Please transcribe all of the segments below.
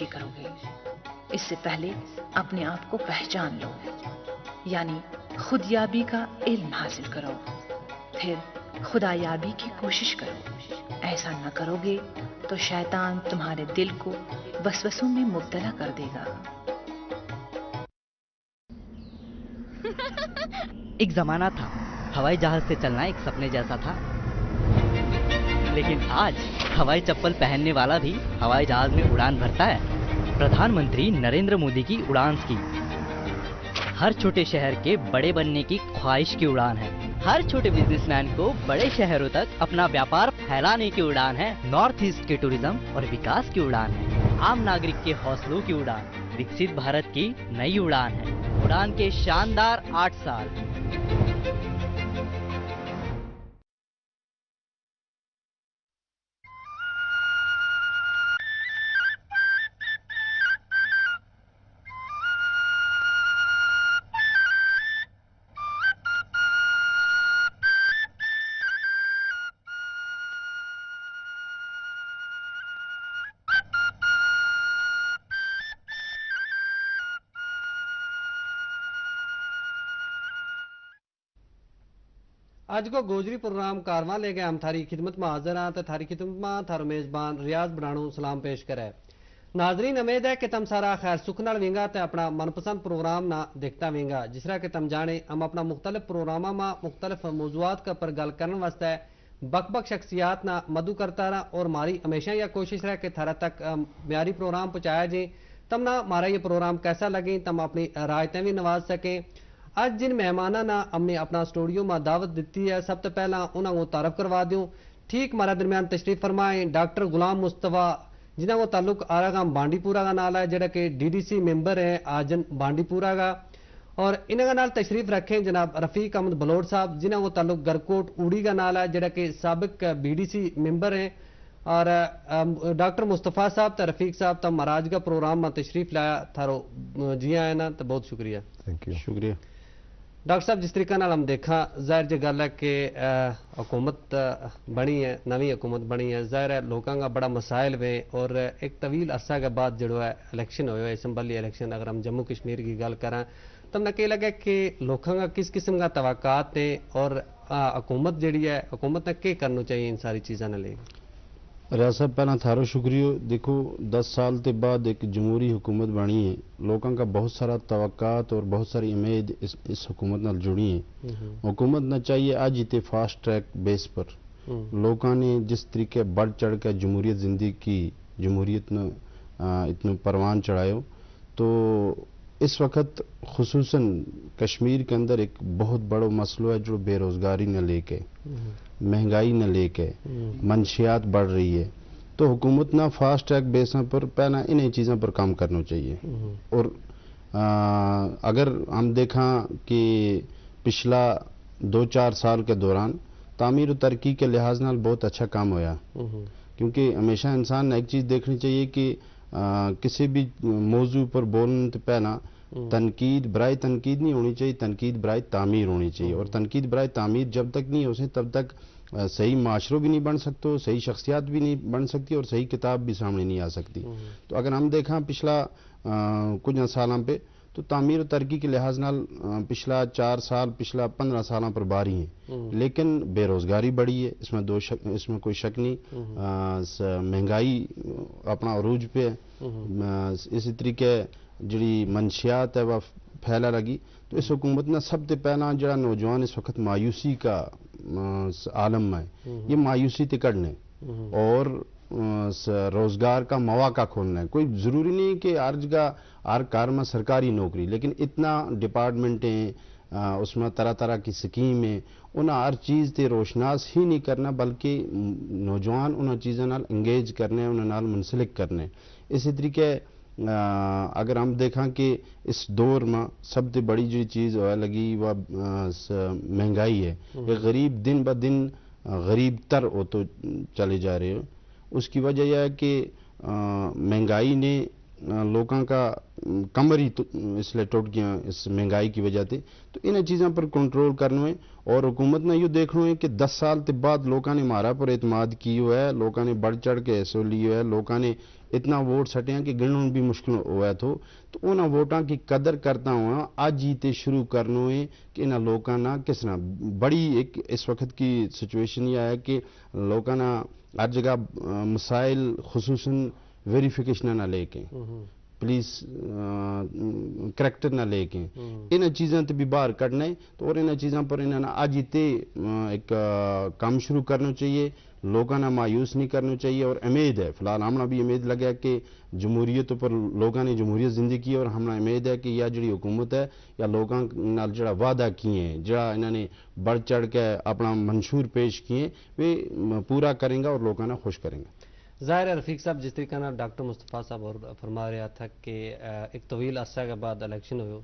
کوشی کرو گے۔ اس سے پہلے اپنے آپ کو پہچان لو، یعنی خود یابی کا علم حاصل کرو، پھر خدا یابی کی کوشش کرو۔ ایسا نہ کرو گے تو شیطان تمہارے دل کو وسوسوں میں مبتلا کر دے گا۔ ایک زمانہ تھا ہوائی جہاز سے چلنا ایک سپنے جیسا تھا، لیکن آج ہوائی چپل پہننے والا بھی ہوائی جہاز میں اڑان بھرتا ہے۔ پردھان منتری نریندر مودی کی اڑان اسکیم ہر چھوٹے شہر کے بڑے بننے کی خواہش کی اڑان ہے۔ ہر چھوٹے بزنس مین کو بڑے شہروں تک اپنا ویاپار پھیلانے کی اڑان ہے۔ نارتھ ایسٹ کے ٹورزم اور وکاس کی اڑان ہے۔ عام ناگرک کے حوصلوں کی اڑان، وکست بھارت کی نئی اڑان ہے۔ اڑان کے شاندار 8 سال۔ اج کو گوجری پروگرام کارواں لے کے ہم تھاری خدمت میں حاضر ہیں تو تھاری خدمت میں تھارو میزبان ریاض بڑھانو سلام پیش کرے۔ ناظرین، امید ہے کہ تم سارا خیر سکھ نال وینگا تے اپنا من پسند پروگرام نہ دیکھتا وینگا، جس طرح کہ تم جانے ہم اپنا مختلف پروگراموں میں مختلف موضوعات کا پر گل کرنے واسطے بک بک شخصیات نہ مدعو کرتا رہا، اور ہماری ہمیشہ یہ کوشش رہے کہ تھارا تک معیاری پروگرام پہنچایا جائے۔ تم نہ ہمارا یہ پروگرام کیسا لگیں تم اپنی رائے بھی نواز سکیں۔ آج جن مہمانہ نے ہم نے اپنا اسٹوڈیو میں دعوت دیتی ہے، سب تو پہلا انہوں کو تعارف کروا دوں۔ ٹھیک ہمارا درمیان تشریف فرمائیں ڈاکٹر غلام مصطفیٰ، جنہوں کو تعلق آراگام بانڈی پورہ کا نال ہے، جڑا کہ DDC ممبر ہیں آجن بانڈی پورہ کا، اور انہوں کا نال تشریف رکھیں جناب رفیق احمد بلوٹ صاحب، جنہوں کو تعلق گرکوٹ اوڑی کا نال ہے، جڑا کہ سابق BDC ممبر ہیں، اور ڈاکٹر مصطفیٰ صاحب تو رفیق صاحب تو مہاراج کا پروگرام میں تشریف لایا، تھارو جی آئے نا تو بہت شکریہ۔ شکریہ ڈاکٹر صاحب، جس طریقے ہم دیکھا ظاہر جی گل ہے کہ حکومت بنی ہے، نوی حکومت بنی ہے، ظاہر ہے لوگوں کا بڑا مسائل ہوئے، اور ایک طویل عرصہ کے بعد جڑا ہے الیکشن ہوئے، اسمبلی الیکشن، اگر ہم جموں کشمیر کی گل کریں تو ہم نے کہ لگا کہ لوگوں کا کس قسم کا توقعات ہیں، اور حکومت جڑی ہے حکومت نے کیا کرنا چاہیے ان ساری چیزوں نے لے کے؟ ریاض صاحب پہلا تھارو شکریہ۔ دیکھو 10 سال کے بعد ایک جمہوری حکومت بنی ہے، لوگوں کا بہت سارا توقعات اور بہت ساری امید اس حکومت نال جڑی ہیں۔ حکومت نہ چاہیے آج تے فاسٹ ٹریک بیس پر لوگوں نے جس طریقے بڑھ چڑھ کے جمہوریت زندگی کی، جمہوریت نے اتنا پروان چڑھائے، تو اس وقت خصوصاً کشمیر کے اندر ایک بہت بڑا مسئلہ ہے جو بے روزگاری نہ لے کے، مہنگائی نہ لے کے، منشیات بڑھ رہی ہے، تو حکومت نہ فاسٹ ٹریک بیسوں پر پہلا انہیں چیزوں پر کام کرنا چاہیے۔ اور اگر ہم دیکھیں کہ پچھلا 2-4 سال کے دوران تعمیر و ترقی کے لحاظ نال بہت اچھا کام ہویا، کیونکہ ہمیشہ انسان نے ایک چیز دیکھنی چاہیے کہ کسی بھی موضوع پر بولنے تو پہلا تنقید برائے تنقید نہیں ہونی چاہیے، تنقید برائے تعمیر ہونی چاہیے، اور تنقید برائے تعمیر جب تک نہیں ہو سکے تب تک صحیح معاشروں بھی نہیں بن سکتے، صحیح شخصیات بھی نہیں بن سکتی، اور صحیح کتاب بھی سامنے نہیں آ سکتی۔ تو اگر ہم دیکھیں پچھلا کچھ سالوں پہ تو تعمیر و ترقی کے لحاظ نال پچھلا 4 سال پچھلا 15 سالوں پر باری ہیں، لیکن بے روزگاری بڑھی ہے، اس میں کوئی شک نہیں، مہنگائی اپنا عروج پہ ہے، اسی طریقے جڑی منشیات ہے وہ پھیلا لگی۔ تو اس حکومت نے سب سے پہلا جڑا نوجوان اس وقت مایوسی کا عالم میں یہ مایوسی تکڑنے اور روزگار کا مواقع کھولنا ہے۔ کوئی ضروری نہیں کہ ہر جگہ ہر کار میں سرکاری نوکری، لیکن اتنا ڈپارٹمنٹیں اس میں طرح طرح کی اسکیم ہیں، انہیں ہر چیز تے روشناس ہی نہیں کرنا بلکہ نوجوان انہیں چیزوں نال انگیج کرنے، انہیں نال منسلک کرنے۔ اسی طریقے اگر ہم دیکھیں کہ اس دور میں سب سے بڑی جو چیز لگی وہ مہنگائی ہے، یہ غریب دن بہ دن غریب تر ہوتے چلے جا رہے ہیں۔ اس کی وجہ یہ ہے کہ مہنگائی نے لوگوں کا کمر ہی اس لیے ٹوٹ گیا اس مہنگائی کی وجہ سے. تو انہیں چیزوں پر کنٹرول کرنا ہے اور حکومت نے یہ دیکھنا ہے کہ 10 سال کے بعد لوگوں نے مارا پر اعتماد کی ہوا ہے, لوگوں نے بڑھ چڑھ کے حصہ لی ہے, لوگوں نے اتنا ووٹ سٹے ہیں کہ گننا بھی مشکل ہوا تو انہاں ووٹاں کی قدر کرتا ہوا اج ہی تے شروع کرنا ہے کہ انہاں لوگوں نے کس طرح بڑی ایک اس وقت کی سچویشن یہ ہے کہ لوگوں نے ہر جگہ مسائل خصوصاً ویریفیکیشن نہ لے کے پولیس کریکٹر نہ لے کے انہیں چیزیں تو بھی باہر کٹنا ہے تو اور انہیں چیزوں پر انہوں نے آج ہی تے ایک کام شروع کرنا چاہیے, لوگوں نے مایوس نہیں کرنا چاہیے. اور امید ہے فی الحال ہمیں بھی امید لگا کہ جمہوریت پر لوگوں نے جمہوریت زندگی کی اور ہمیں امید ہے کہ یہ جڑی حکومت ہے یا لوگوں نال جڑا وعدہ کیے ہیں جڑا انہوں نے بڑھ چڑھ کے اپنا منشور پیش کیے وہ پورا کریں گا اور لوگوں نے خوش کریں گا. ظاہر ہے رفیق صاحب جس طریقے سے ڈاکٹر مصطفیٰ صاحب اور فرما رہا تھا کہ ایک طویل عرصہ کے بعد الیکشن ہوئے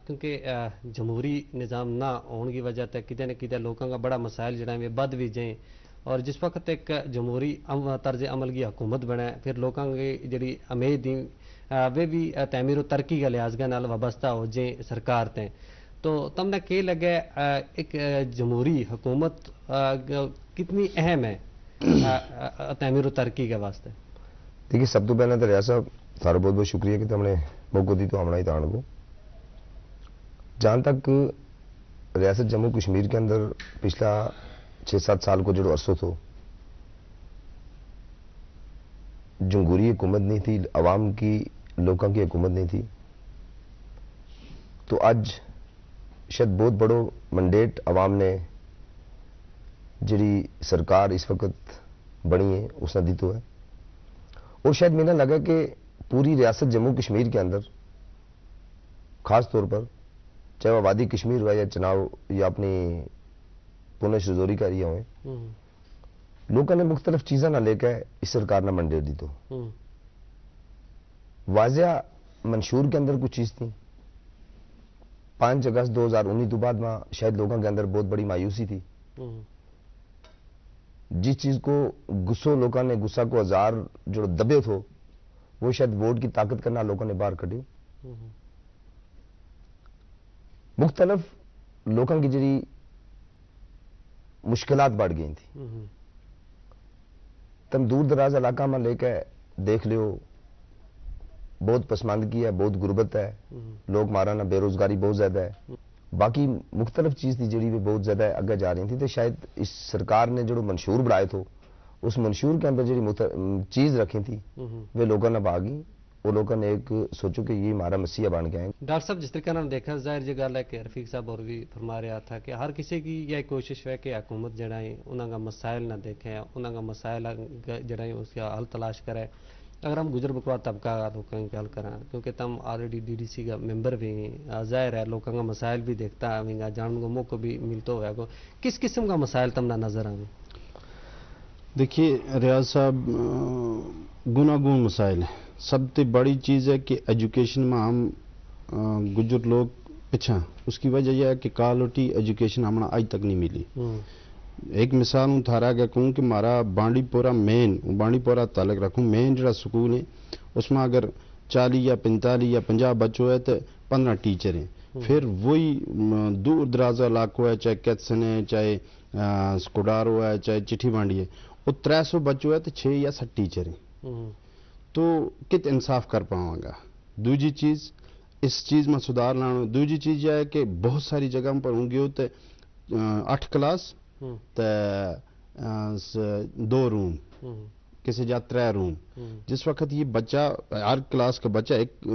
کیونکہ جمہوری نظام نہ ہونے کی وجہ سے کتنے نہ کتنے لوگوں کا بڑا مسائل جڑا ہے بد بھی جائیں اور جس وقت ایک جمہوری طرز عمل کی حکومت بنے پھر لوگوں کی جڑی امید وہ بھی تعمیر و ترقی کا لحاظ کے نال وابستہ ہو جائیں سرکار تے. تو تم نے کہ لگے ایک جمہوری حکومت کتنی اہم ہے تعمیر و ترقی کے واسطے؟ دیکھیے سب تو پہلے تو ریاض صاحب سارا بہت بہت شکریہ کہ تم نے موقع دی تو ہمارا ہی تان کو. جہاں تک ریاست جموں کشمیر کے اندر پچھلا 6-7 سال کو جو عرصہ تو جمہوری حکومت نہیں تھی, عوام کی لوگوں کی حکومت نہیں تھی, تو آج شاید بہت بڑو منڈیٹ عوام نے جڑی سرکار اس وقت بنی ہے اس نے دی تو ہے. اور شاید میرا لگا کہ پوری ریاست جموں کشمیر کے اندر خاص طور پر چاہے وہ وادی کشمیر ہوا یا چناؤ یا اپنی پونچھ رجوری کا ایریا ہوئے, لوگوں نے مختلف چیزیں نہ لے کے اس سرکار نے منڈیٹ دی تو واضح منشور کے اندر کچھ چیز تھی. 5 اگست 2019 تو بعد میں شاید لوگوں کے اندر بہت بڑی مایوسی تھی. جس چیز کو غصوں لوگوں نے غصہ کو ہزار جو دبے تھو وہ شاید ووٹ کی طاقت کرنا لوگوں نے باہر کٹی. مختلف لوگوں کی جڑی مشکلات بڑھ گئی تھی. تم دور دراز علاقہ میں لے کے دیکھ لیو بہت پسماندگی ہے, بہت غربت ہے, لوگ مارا نہ بے روزگاری بہت زیادہ ہے, باقی مختلف چیز تھی جڑی بھی بہت زیادہ اگے جا رہی تھی. تو شاید اس سرکار نے جو منشور بڑھائے تھو اس منشور کے اندر جڑی چیز رکھی تھی وہ لوگوں نے باغی, وہ لوگوں نے ایک سوچو کہ یہ ہمارا مسیح بن گیا ہے. ڈاکٹر صاحب جس طریقے سے دیکھا ظاہر یہ گل ہے کہ رفیق صاحب اور بھی فرما رہا تھا کہ ہر کسی کی یہ کوشش ہے کہ حکومت جڑا ہے انہوں کا مسائل نہ دیکھیں, انہوں کا مسائل جڑا ہے اس کا حل تلاش کرے. اگر ہم گزر بکوا طبقہ لوگوں کی گل کریں کیونکہ تم آلریڈی DDC کا ممبر بھی ہیں, ظاہر ہے لوگوں کا مسائل بھی دیکھتا آئیں گا, جاننے کو موقع بھی ملتا ہوا گا. کس قسم کا مسائل تم نہ نظر آئیں؟ دیکھیے ریاض صاحب گناگون مسائل ہیں. سب سے بڑی چیز ہے کہ ایجوکیشن میں ہم گجر لوگ پچھا, اس کی وجہ یہ ہے کہ کوالٹی ایجوکیشن ہمیں آج تک نہیں ملی. ایک مثال ہوں تھارا گیا کہوں کہ ہمارا بانڈی پورہ مین بانڈی پورہ تعلق رکھوں مین جڑا سکول ہے اس میں اگر 40 یا 45 یا 50 بچوں ہے تو 15 ٹیچر ہیں. پھر وہی دور دراز علاقوں ہے چاہے کیتسن ہے چاہے سکوڈارو ہے چاہے چٹھی بانڈی ہے وہ 300 بچوں ہے تو 6 یا 7 ٹیچر ہیں. تو کت انصاف کر پاؤں گا. دوسری چیز اس چیز میں سدھار لانا. دوسری چیز یہ ہے کہ بہت ساری جگہ پر ہوں گے تو 8 کلاس تو 2 روم کسی جا 3 روم. جس وقت یہ بچہ ہر کلاس کا بچہ ایک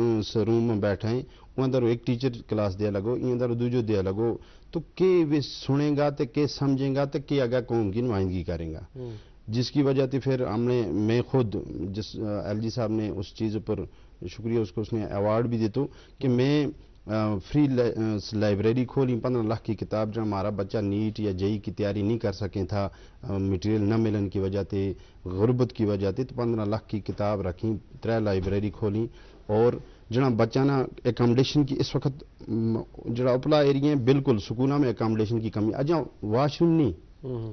روم میں بیٹھا ہے وہ اندر ایک ٹیچر کلاس دیا لگو یہ اندر دوجو دیا لگو تو کہ وہ سنے گا تو کہ سمجھیں گا تو کہ آگے قوم کی نمائندگی کریں گا. جس کی وجہ سے پھر ہم نے میں خود جس LG صاحب نے اس چیز پر شکریہ اس کو اس نے ایوارڈ بھی دیتو کہ میں فری لائبریری کھولی 15 لاکھ کی کتاب جو ہمارا بچہ نیٹ یا JEE کی تیاری نہیں کر سکیں تھا مٹیریل نہ ملن کی وجہ سے غربت کی وجہ سے تو 15 لاکھ کی کتاب رکھیں 3 لائبریری کھولیں. اور جنا بچہ نا اکامڈیشن کی اس وقت جڑا اپلا ایریا بالکل سکولوں میں اکامڈیشن کی کمی اجا واش روم نہیں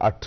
8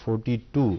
42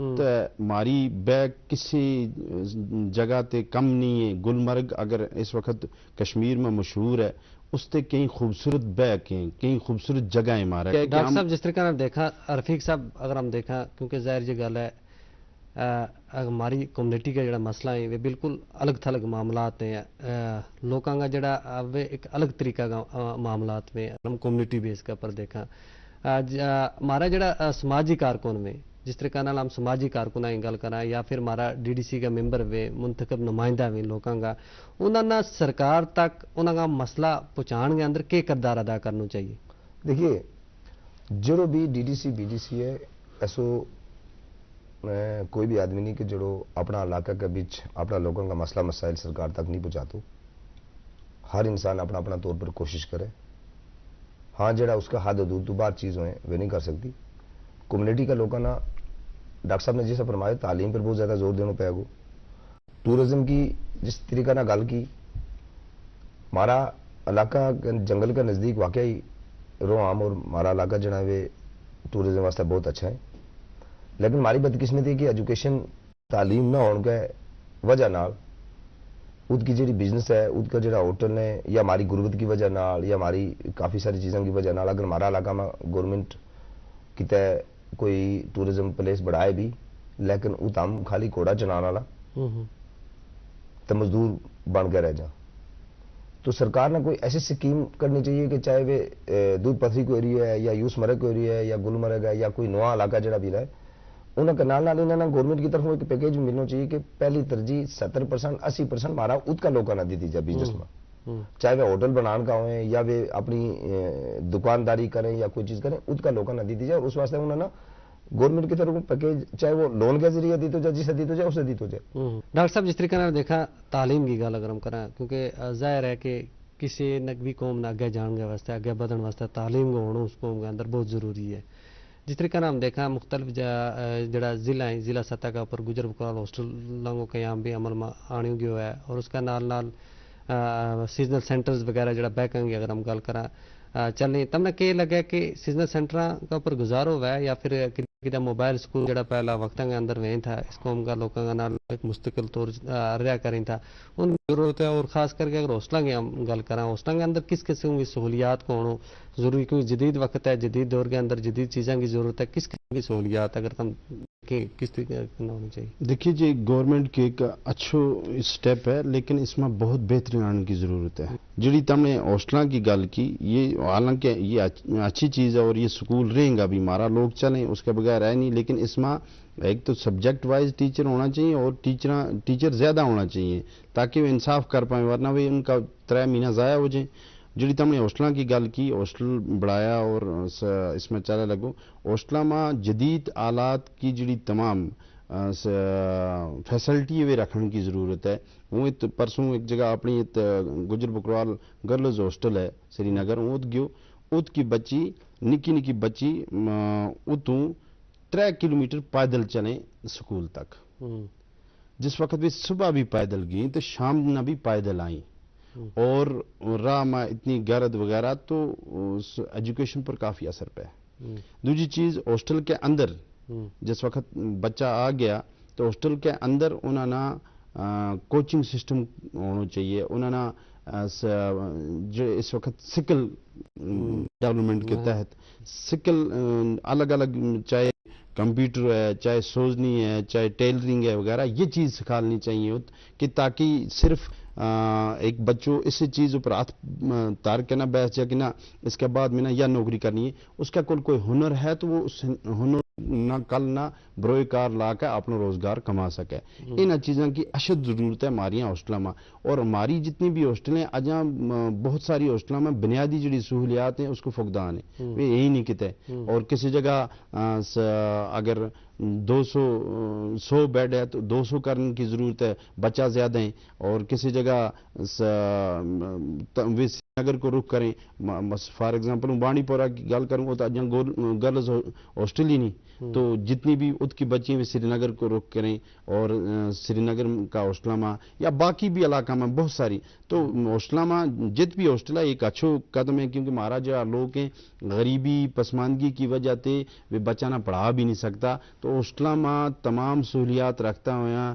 تو ماری بیگ کسی جگہ تے کم نہیں ہے. گلمرگ اگر اس وقت کشمیر میں مشہور ہے, اس تے کئی خوبصورت بیگ ہیں, کئی خوبصورت جگہیں مارا. ڈاکٹر صاحب جس طریقے دیکھا رفیق صاحب, اگر ہم دیکھا کیونکہ ظاہر یہ گل ہے ہماری کمیونٹی کا جڑا مسئلہ ہے وہ بالکل الگ تھلگ معاملات ہیں, لوگوں کا جڑا ایک الگ طریقہ کا معاملات میں ہم کمیونٹی بیس کا پر دیکھا ہمارا جڑا سماجی کارکن میں جس طریقے ہم سماجی کارکنوں کی گل کریں یا پھر ہمارا ڈی ڈی سی کا ممبر ہوئے منتخب نمائندہ ہوئے لوگوں کا, انہوں نے سرکار تک انہوں کا مسئلہ پہنچان کے اندر کیا کردار ادا کرنا چاہیے؟ دیکھیے جو بھی D D C B D C ہے ایسو کوئی بھی آدمی نہیں کہ جو اپنا علاقہ کے بیچ اپنا لوگوں کا مسئلہ مسائل سرکار تک نہیں پہنچاتا. ہر انسان اپنا اپنا طور پر کوشش کرے. ہاں جڑا اس کا حد حدود تو بات چیز ہوئے وہ نہیں کر سکتی. کمیونٹی کا لوگوں نے ڈاکٹر صاحب نے جیسا فرمایا تعلیم پر بہت زیادہ زور دینا پائے گا. ٹورزم کی جس طریقہ نہ گل کی, ہمارا علاقہ جنگل کا نزدیک واقعی روام اور ہمارا علاقہ جنا ہے ٹورزم واسطے بہت اچھا ہے. لیکن ہماری بدقسمتی کہ ایجوکیشن تعلیم نہ ہونے کے وجہ نال اس کی جڑی بزنس ہے اس کا جڑا ہوٹل ہے یا ہماری غربت کی وجہ نال یا ہماری کافی ساری چیزوں کی وجہ نال اگر ہمارا علاقہ میں گورنمنٹ کتے کوئی ٹورزم پلیس بڑھائے بھی لیکن وہ ہم خالی گھوڑا چلانے والا تو مزدور بن کے رہ جائیں. تو سرکار نے کوئی ایسی سکیم کرنی چاہیے کہ چاہے وہ دودھ پتھری کو ایریا ہے یا یوس مرگ کو ایریا ہے یا گلمرگ ہے یا کوئی نواں علاقہ جڑا بھی رہا ہے انہوں کے نال گورنمنٹ کی طرف ایک پیکیج ملنا چاہیے کہ پہلی ترجیح 70% 80% ہمارا ات کا لوگوں نے دی جائے بزنس میں, چاہے وہ ہوٹل بنان کا ہوئے یا وہ اپنی دکانداری کریں یا کوئی چیز کریں ات کا لوگوں نے دی جائے. اس واسطے انہوں نے گورنمنٹ کی طرف پیکیج چاہے وہ لون کے ذریعے دی تو جائے جسے دی تو جائے اسے دی تو جائے. ڈاکٹر صاحب جس طریقے نے دیکھا تعلیم کی گل اگر ہم کریں کیونکہ ظاہر ہے کہ کسی نہ بھی قوم نے اگے جان کے واسطے اگے بدھن واسطے تعلیم کو ہونا اس قوم کے اندر بہت ضروری ہے. جس طریقے ہم دیکھا مختلف جڑا ضلع ہے ضلع سطح کا اوپر گجر بکرال ہاسٹلوں کو قیام بھی عمل میں آنے گیا ہے اور اس کا نال سیزنل سینٹرز وغیرہ جڑا بیکنگ کی اگر ہم گل کریں چلیں تم نے کہ لگا کہ سیزنل سینٹر کا اوپر گزارو ہوا ہے یا پھر موبائل اسکول جڑا پہلا وقتوں کے اندر وہیں تھا اس قوم کا لوگوں کا نال ایک مستقل طور رہا کریں تھا ان کی ضرورت ہے. اور خاص کر کے اگر ہاسٹلوں کی ہم گل کریں ہاسٹلوں کے اندر کس قسم کی سہولیات کو ہونا ضروری کیونکہ جدید وقت ہے جدید دور کے اندر جدید چیزوں کی ضرورت ہے کس قسم کی سہولیات اگر تم کس طریقے نہ ہونی چاہیے؟ دیکھیے جی گورنمنٹ کی ایک اچھو اسٹیپ ہے لیکن اس میں بہت بہترین آنے کی ضرورت ہے. جڑی تم نے ہاسٹلوں کی گل کی یہ حالانکہ یہ اچھی چیز ہے اور یہ سکول رہیں گا بھی ہمارا لوگ چلیں اس کے بغیر ہے نہیں, لیکن اس میں ایک تو سبجیکٹ وائز ٹیچر ہونا چاہیے اور ٹیچر زیادہ ہونا چاہیے تاکہ وہ انصاف کر پائیں ورنہ وہ ان کا 3 مہینہ ضائع ہو جائیں. جڑی تم نے ہاسٹلوں کی گل کی ہاسٹل بڑھایا اور اس میں چلے لگو ہاسٹل میں جدید آلات کی جڑی تمام فیسلٹی وہ رکھنے کی ضرورت ہے. وہ پرسوں ایک جگہ اپنی گجر بکروال گرلز ہاسٹل ہے سری نگر ات گیو ات کی بچی نکی بچی اتوں 3 کلومیٹر پیدل چلیں سکول تک. جس وقت بھی صبح بھی پیدل گئیں تو شام نہ بھی پیدل آئیں اور راہ میں اتنی گرد وغیرہ تو ایجوکیشن پر کافی اثر پہ. دوسری چیز ہاسٹل کے اندر جس وقت بچہ آ گیا تو ہاسٹل کے اندر انہوں نے کوچنگ سسٹم ہونا چاہیے. انہوں نے جو اس وقت سکل ڈیولپمنٹ کے تحت سکل الگ الگ چاہے کمپیوٹر ہے چاہے سوزنی ہے چاہے ٹیلرنگ ہے وغیرہ یہ چیز سکھالنی چاہیے کہ تاکہ صرف ایک بچوں اس چیز پر ہاتھ تار کے نہ بیٹھ جائے کہ نہ اس کے بعد میں نہ یا نوکری کرنی ہے اس کا کوئی ہنر ہے تو وہ اس ہنر نہ کل نہ بروئے کار لا کے اپنا روزگار کما سکے. ان چیزوں کی اشد ضرورت ہے ہماری ہاسٹلوں میں اور ہماری جتنی بھی ہاسٹلیں اجاں بہت ساری ہاسٹلوں میں بنیادی جڑی سہولیات ہیں اس کو فقدان ہے وہ یہی نہیں کتے. اور کسی جگہ اگر 100 بیڈ ہے تو 200 کرنے کی ضرورت ہے بچہ زیادہ ہیں اور کسی جگہ نگر کو رخ کریں فار ایگزامپل بانڈی پورہ کی گل کروں تو اجاں گرلز ہاسٹل ہی نہیں تو جتنی بھی ات کی بچی ہیں سری نگر کو رخ کریں اور سری نگر کا ہوسٹلامہ یا باقی بھی علاقہ میں بہت ساری تو ہوسٹلامہ جت بھی ہوسٹلا ایک اچھو قدم ہے کیونکہ ہمارا جو لوگ ہیں غریبی پسماندگی کی وجہ سے وہ بچہ نہ پڑھا بھی نہیں سکتا تو ہوسٹلامہ تمام سہولیات رکھتا ہوا